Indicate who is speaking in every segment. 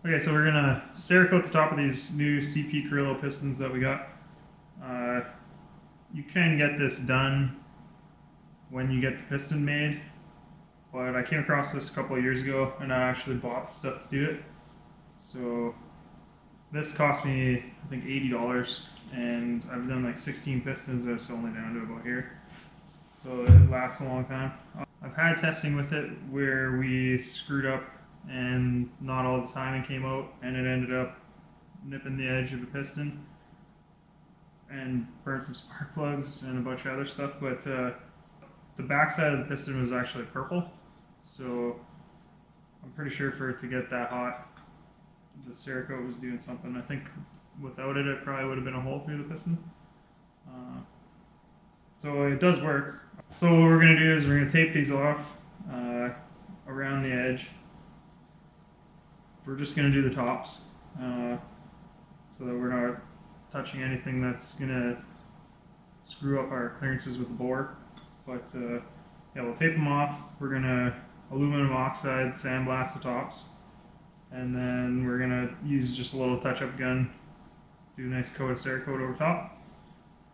Speaker 1: Okay, so we're gonna Cerakote the top of these new CP Carrillo pistons that we got. You can get this done when you get the piston made, but I came across this a couple of years ago and I actually bought stuff to do it. So this cost me, I think, $80, and I've done like 16 pistons. It's only down to about here, so it lasts a long time. I've had testing with it where we screwed up and not all the timing came out, and it ended up nipping the edge of the piston and burnt some spark plugs and a bunch of other stuff. But the back side of the piston was actually purple, so I'm pretty sure for it to get that hot, the Cerakote was doing something. I think without it, it probably would have been a hole through the piston. So it does work. So what we're going to do is we're going to tape these off around the edge. We're just going to do the tops so that we're not touching anything that's going to screw up our clearances with the bore. But yeah, we'll tape them off. We're going to aluminum oxide sandblast the tops, and then we're going to use just a little touch-up gun, do a nice coat of Cerakote over top,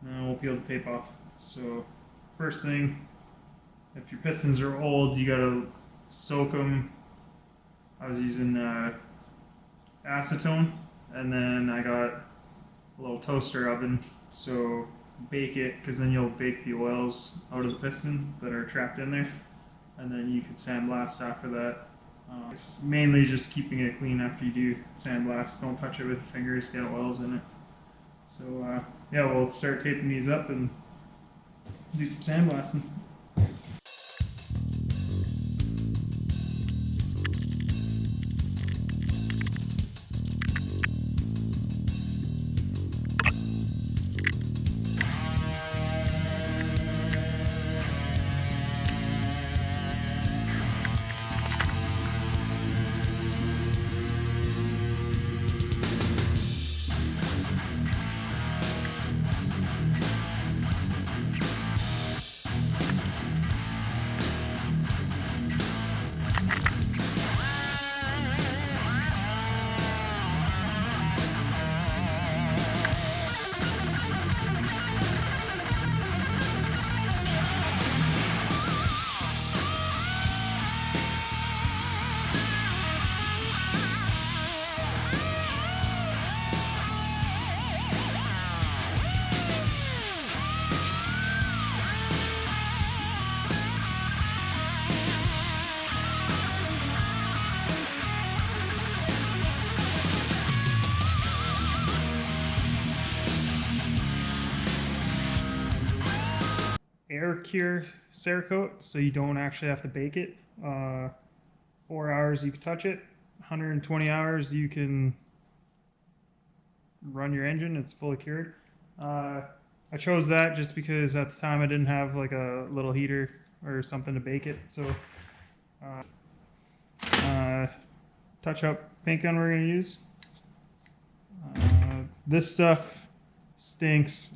Speaker 1: and then we'll peel the tape off. So first thing, if your pistons are old, you got to soak them. I was using acetone, and then I got a little toaster oven, so bake it, because then you'll bake the oils out of the piston that are trapped in there, and then you can sandblast after that. It's mainly just keeping it clean after you do sandblast. Don't touch it with your fingers, get oils in it. So yeah, we'll start taping these up and do some sandblasting. Air cure Cerakote, so you don't actually have to bake it. 4 hours you can touch it, 120 hours you can run your engine. It's fully cured. I chose that just because at the time I didn't have like a little heater or something to bake it. So touch up paint gun we're going to use. This stuff stinks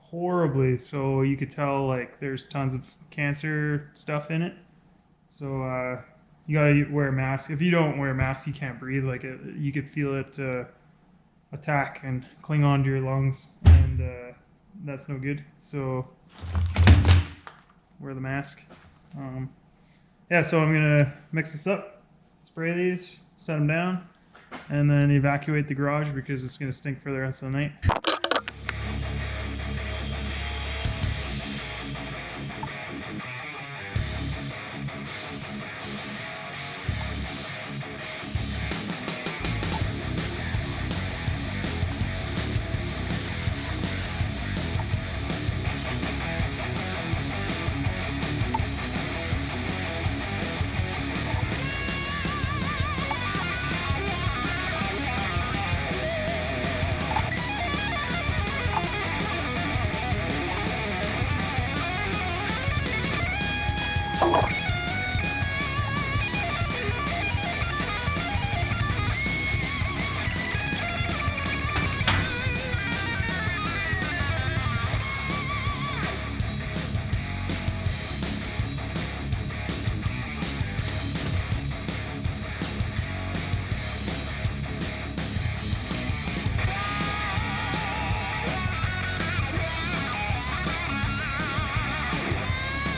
Speaker 1: horribly, so you could tell like there's tons of cancer stuff in it. So you gotta wear a mask. If you don't wear a mask, you can't breathe. Like you could feel it attack and cling onto your lungs, and that's no good. So wear the mask. Yeah, so I'm gonna mix this up, spray these, set them down, and then evacuate the garage because it's gonna stink for the rest of the night.